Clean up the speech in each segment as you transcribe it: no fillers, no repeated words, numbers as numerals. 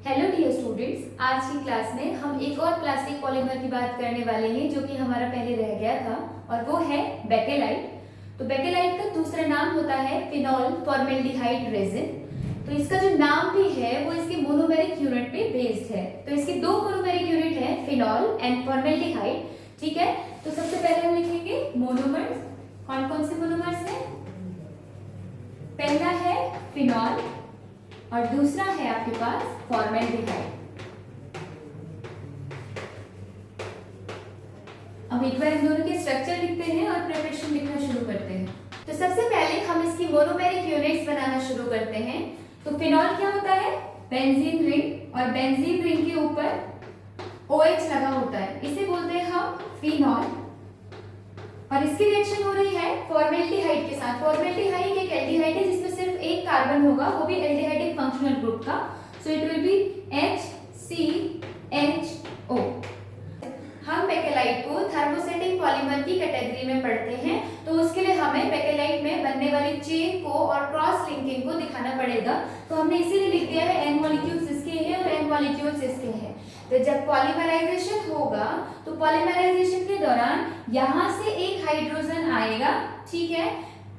Hello dear students, आज की class में हम एक और प्लास्टिक पॉलीमर की बात करने वाले हैं जो कि हमारा पहले रह गया था और वो है बेकेलाइट। तो बेकेलाइट का दूसरा नाम होता है फिनॉल फॉर्मेल्डिहाइड रेजिन। तो इसका जो नाम भी है वो इसके मोनोमेरिक यूनिट पे बेस्ड है। तो इसके दो मोनोमेरिक यूनिट है, फिनॉल एंड फॉर्मेल्डिहाइड। ठीक है, तो सबसे पहले हम लिखेंगे मोनोमर्स। कौन कौन से मोनोमर्स है? पहला है फिनॉल और दूसरा है आपके पास फॉर्मेल्डिहाइड। अब एक बार इन दोनों के स्ट्रक्चर लिखते हैं और प्रिपरेशन लिखना शुरू करते हैं। तो सबसे पहले हम इसकी मोनोमेरिक यूनिट्स बनाना शुरू करते हैं। तो फिनॉल क्या होता है? बेंजीन रिंग, और बेंजीन रिंग के ऊपर OH लगा होता है, इसे बोलते हैं हम फिनॉल। और इसकी रिएक्शन हो रही है फॉर्मेल्डिहाइड के साथ। फॉर्मेल्डिहाइड एक एल्डिहाइड है जिसमें सिर्फ एक कार्बन होगा, वो भी एल्डिहाइडिक फंक्शनल ग्रुप का। So it will be HCHO। हम बेकेलाइट को थर्मोसेटिक पॉलीमर की कैटेगरी में पढ़ते हैं, तो उसके लिए हमें बेकेलाइट में बनने वाली चेन को और क्रॉस लिंकिंग को दिखाना पड़ेगा। तो हमने इसीलिए लिख दिया है N मॉलिक्यूल्स इसके हैं और N मॉलिक्यूल्स इसके हैं। तो जब पॉलीमराइजेशन होगा तो पॉलीमराइजेशन के दौरान यहाँ से एक हाइड्रोजन आएगा, ठीक है।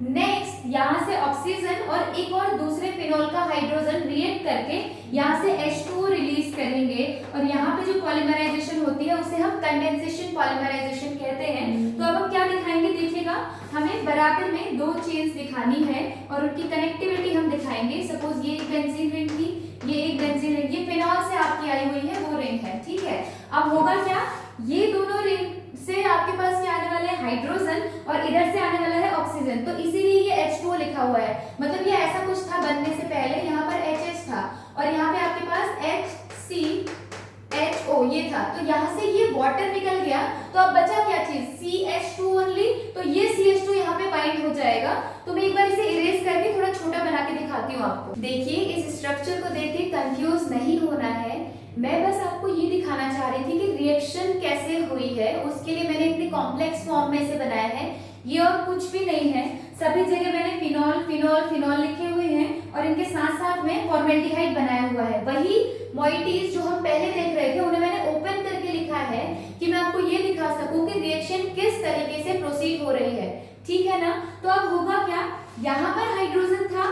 नेक्स्ट यहाँ से ऑक्सीजन और एक और दूसरे फिनॉल का हाइड्रोजन रिएक्ट करके यहाँ से H2O रिलीज करेंगे, और यहाँ पे जो पॉलीमराइजेशन होती है उसे हम कंडेंसेशन पॉलीमराइजेशन कहते हैं। तो अब हम क्या दिखाएंगे, देखिएगा, हमें बराबर में दो चेन्स दिखानी है और उनकी कनेक्टिविटी हम दिखाएंगे। सपोज ये एक बेंजीन रिंग थी, ये एक बेंजीन रिंग, ये फिनॉल से आपकी आई हुई है, वो रिंग है, ठीक है। अब होगा क्या, ये दोनों रिंग से आपके पास क्या आने वाला है, हाइड्रोजन, और इधर से आने वाला है ऑक्सीजन। तो इसीलिए ये H2O लिखा हुआ है। मतलब ये ऐसा कुछ था बनने से पहले, यहाँ पर HH था और यहाँ पे आपके पास HCHO ये था। तो यहाँ से ये वाटर निकल गया, तो अब बचा क्या चीज, CH2 ओनली। तो ये CH2 यहाँ पे बाइंड हो जाएगा। तो मैं एक बार इसे इरेज करके थोड़ा छोटा बना के दिखाती हूँ आपको। देखिए, इस स्ट्रक्चर को देख के कंफ्यूज नहीं होना है। मैं बस आपको ये दिखाना चाह रही थी कि रिएक्शन कैसे हुई है, उसके लिए मैंने इतनी कॉम्प्लेक्स फॉर्म में इसे बनाया है। ये और कुछ भी नहीं है, सभी जगह मैंने फिनॉल फिनॉल फिनॉल लिखे हुए हैं और इनके साथ साथ में फॉर्मेल्डिहाइड बनाया हुआ है। वही मॉइटीज जो हम पहले देख रहे थे उन्हें मैंने ओपन करके लिखा है कि मैं आपको ये दिखा सकूं कि रिएक्शन किस तरीके से प्रोसीड हो रही है, ठीक है ना। तो अब होगा क्या, यहाँ पर हाइड्रोजन था,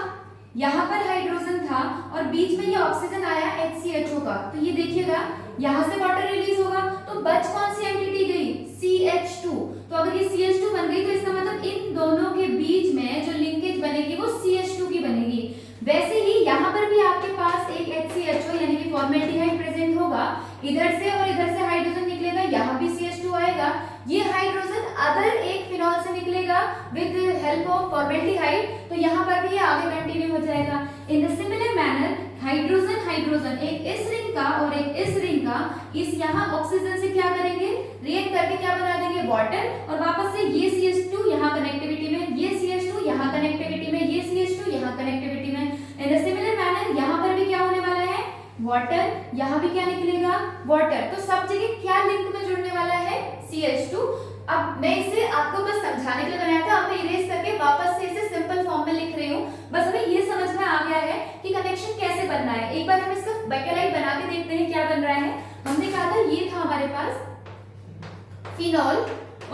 यहाँ पर हाइड्रोजन था और बीच में ये ऑक्सीजन आया HCHO का। तो ये देखिएगा, यहाँ से वाटर रिलीज होगा, तो बच कौन सी एंटिटी गई, CH2। तो अगर ये CH2 बन गई तो इसका मतलब इन दोनों के बीच में जो लिंकेज बनेगी वो CH2 की बनेगी। वैसे ही यहाँ पर भी आपके पास एक HCHO यानी कि फॉर्मेल्डिहाइड प्रेजेंट होगा, इधर से और इधर से हाइड्रोजन निकलेगा, यहाँ भी CH2 आएगा। ये हाइड्रोजन अदर एक फिनॉल से निकलेगा विद हेल्प ऑफ फॉर्मेल्डिहाइड, तो यहाँ पर भी ये आगे कंटिन्यू हो जाएगा। In the similar manner hydrogen hydrogen एक इस रिंग का और एक इस रिंग का इस यहाँ ऑक्सीजन से क्या करेंगे, रिएक्ट करके क्या बना देंगे, वाटर, और वापस से ये CH2 यहाँ कनेक्टिविटी में, ये CH2 यहाँ कनेक्टिविटी में, ये CH2 यहाँ कनेक्टिविटी में। इन द सिमिलर मैनर यहाँ पर भी क्या होने वाला है, वाटर, यहाँ भी क्या निकलेगा, वाटर। तो सब जगह क्या लिंक में जुड़ने वाला है, CH2। अब मैं इसे आपको बस समझाने के लिए बनाया था, अब मैं इरेज करके वापस से इसे सिंपल फॉर्म में लिख रही हूँ। बस हमें ये समझ में आ गया है कि कनेक्शन कैसे बनना है। एक बार हम इसका बेकेलाइट बना के देखते हैं क्या बन रहा है। हमने कहा था ये था हमारे पास फिनॉल,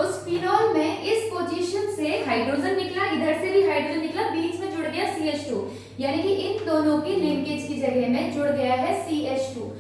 उस फिनॉल में इस पोजीशन से हाइड्रोजन निकला, इधर से भी हाइड्रोजन निकला, बीच में जुड़ गया CH2, यानी कि इन दोनों की लिंकेज की जगह में जुड़ गया है CH2।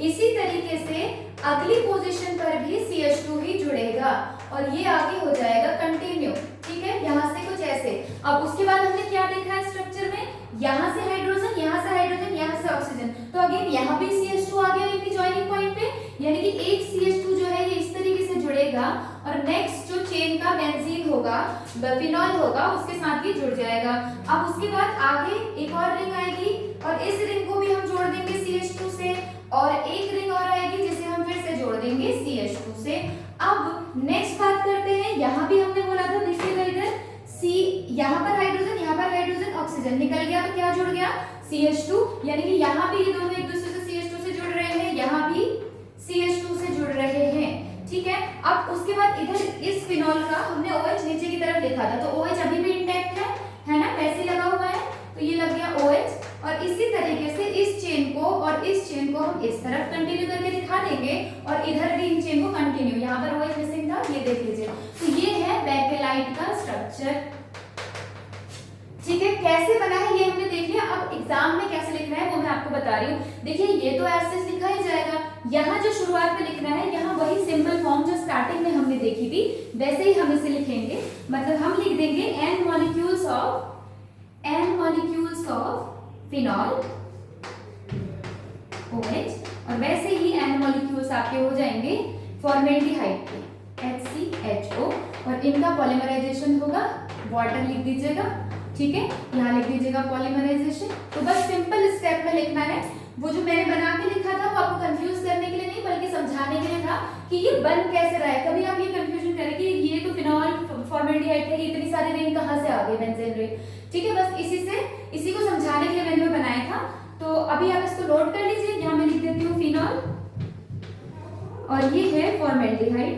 इसी तरीके से अगली पोजीशन पर भी CH2 ही जुड़ेगा और ये आगे हो जाएगा कंटिन्यू, ठीक है, यहाँ से कुछ ऐसे। अब उसके बाद हमने क्या देखा है स्ट्रक्चर में, यहाँ से हाइड्रोजन, यहाँ से हाइड्रोजन, यहाँ से ऑक्सीजन। तो अगेन यहाँ भी CH2 आ गया इनकी जॉइनिंग पॉइंट पे, यानी कि एक CH2 जो है ये इस तरीके से जुड़ेगा और नेक्स्ट जो चेन का बेंजीन होगा, फिनॉल होगा, उसके साथ ही जुड़ जाएगा। अब उसके बाद आगे एक और रिंग आएगी और इस रिंग को भी हम जोड़ देंगे CH2 से, और एक रिंग और आएगी जिसे हम फिर से जोड़ देंगे CH2 से। अब नेक्स्ट बात करते हैं, यहाँ भी हमने बोला था, देखिएगा इधर यहाँ पर हाइड्रोजन ऑक्सीजन निकल गया, तो क्या जुड़ गया, CH2, यानी कि यहाँ भी ये दोनों एक दूसरे से CH2 से जुड़ रहे हैं, यहाँ भी CH2 से जुड़ रहे हैं, ठीक है। अब उसके बाद इधर इस फिनॉल का हमने OH नीचे की तरफ लिखा था, तो OH अभी भी इंटैक्ट है ना, वैसे लगा हुआ है, तो ये लग गया OH। और इसी तरीके से इस चेन को और इस चेन को हम इस तरफ कंटिन्यू करके दिखा देंगे और इधर भी इन चेन को कंटिन्यू, यहाँ पर OH मिसिंग था, ये देख लीजिए। तो ये है बेकेलाइट का स्ट्रक्चर। ठीक है, कैसे बना है ये हमने देख लिया। अब एग्जाम में कैसे लिखना है वो मैं आपको बता रही हूँ। देखिए ये तो ऐसे लिखा ही जाएगा, यहाँ जो शुरुआत में लिखना है, यहाँ वही सिंपल फॉर्म जो स्टार्टिंग में हमने देखी थी वैसे ही हम इसे लिखेंगे। मतलब हम लिख देंगे n molecules of phenol OH, और वैसे ही n मॉलिक्यूल्स आपके हो जाएंगे फॉर्मेल्डिहाइड के HCHO, और इनका पॉलीमराइजेशन होगा, वाटर लिख दीजिएगा। ठीक है, यहाँ लिख दीजिएगा पॉलीमराइजेशन। तो बस सिंपल स्टेप में लिखना है। वो जो मैंने बना के लिखा था वो आपको कंफ्यूज करने के लिए नहीं बल्कि समझाने के लिए था कि ये बन कैसे रहा है। कभी आप ये कंफ्यूजन करें कि ये तो फिनॉल फॉर्मेल्डिहाइड है, इतनी सारी रिंग कहाँ से आ गई बेंजीन रिंग। ठीक है, बस इसी को समझाने के लिए मैंने बनाया था। तो अभी आप इसको नोट कर लीजिए। यहाँ मैं लिख देती हूँ फिनॉल और ये है फॉर्मेल्डिहाइड।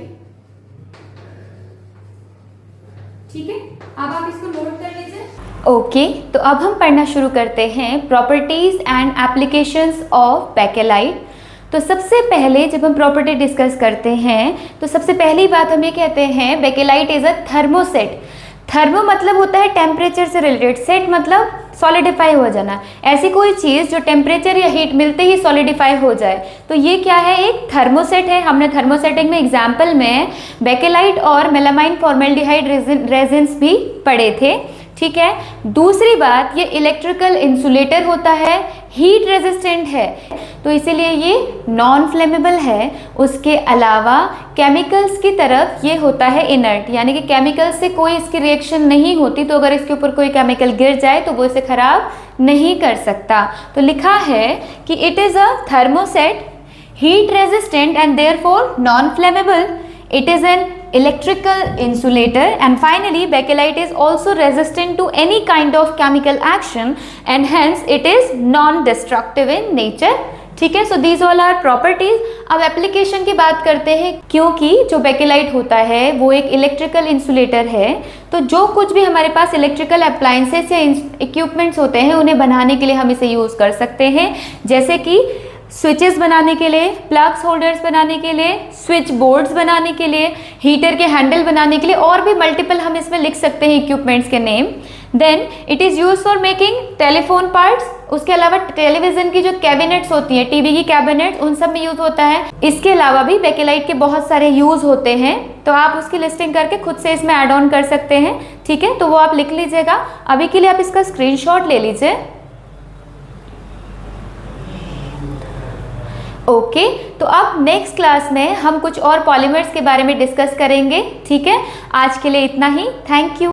ठीक है, अब आप इसको नोट कर लीजिए। ओके, तो अब हम पढ़ना शुरू करते हैं properties and applications of bakelite. तो सबसे पहले जब हम प्रॉपर्टी डिस्कस करते हैं तो सबसे पहली बात हम ये कहते हैं bakelite is a thermoset. Thermo मतलब होता है टेम्परेचर से रिलेटेड, सेट मतलब सॉलिडिफाई हो जाना, ऐसी कोई चीज़ जो टेम्परेचर या हीट मिलते ही सॉलिडिफाई हो जाए। तो ये क्या है, एक थर्मोसेट है। हमने थर्मोसेटिंग में एग्जाम्पल में बेकेलाइट और मेलामाइन फॉर्मेल्डिहाइड रेजिन्स भी पढ़े थे। ठीक है, दूसरी बात, ये इलेक्ट्रिकल इंसुलेटर होता है, हीट रेजिस्टेंट है, तो इसीलिए ये नॉन फ्लेमेबल है। उसके अलावा केमिकल्स की तरफ ये होता है इनर्ट, यानी कि केमिकल्स से कोई इसकी रिएक्शन नहीं होती, तो अगर इसके ऊपर कोई केमिकल गिर जाए तो वो इसे खराब नहीं कर सकता। तो लिखा है कि it is a thermoset, heat resistant and therefore non flammable, it is an electrical insulator, and finally bakelite is also resistant to any kind of chemical action and hence it is non destructive in nature। ठीक है, so these all are properties. अब application की बात करते हैं, क्योंकि जो bakelite होता है वो एक इलेक्ट्रिकल इंसुलेटर है, तो जो कुछ भी हमारे पास इलेक्ट्रिकल अप्लायंसेस या इक्विपमेंट्स होते हैं उन्हें बनाने के लिए हम इसे यूज़ कर सकते हैं, जैसे कि स्विचेस बनाने के लिए, प्लग्स होल्डर्स बनाने के लिए, स्विच बोर्ड्स बनाने के लिए, हीटर के हैंडल बनाने के लिए, और भी मल्टीपल हम इसमें लिख सकते हैं इक्विपमेंट्स के name. Then it is use for making telephone parts. उसके अलावा टेलीविजन की जो कैबिनेट्स होती हैं, टीवी की कैबिनेट्स, उन सब में यूज होता है। इसके अलावा भी बेकेलाइट के बहुत सारे यूज होते हैं, तो आप उसकी लिस्टिंग करके खुद से इसमें ऐड ऑन कर सकते हैं। ठीक है, तो वो आप लिख लीजिएगा। अभी के लिए आप इसका स्क्रीनशॉट ले लीजिए। ओके, तो अब नेक्स्ट क्लास में हम कुछ और पॉलीमर्स के बारे में डिस्कस करेंगे। ठीक है, आज के लिए इतना ही। Thank you.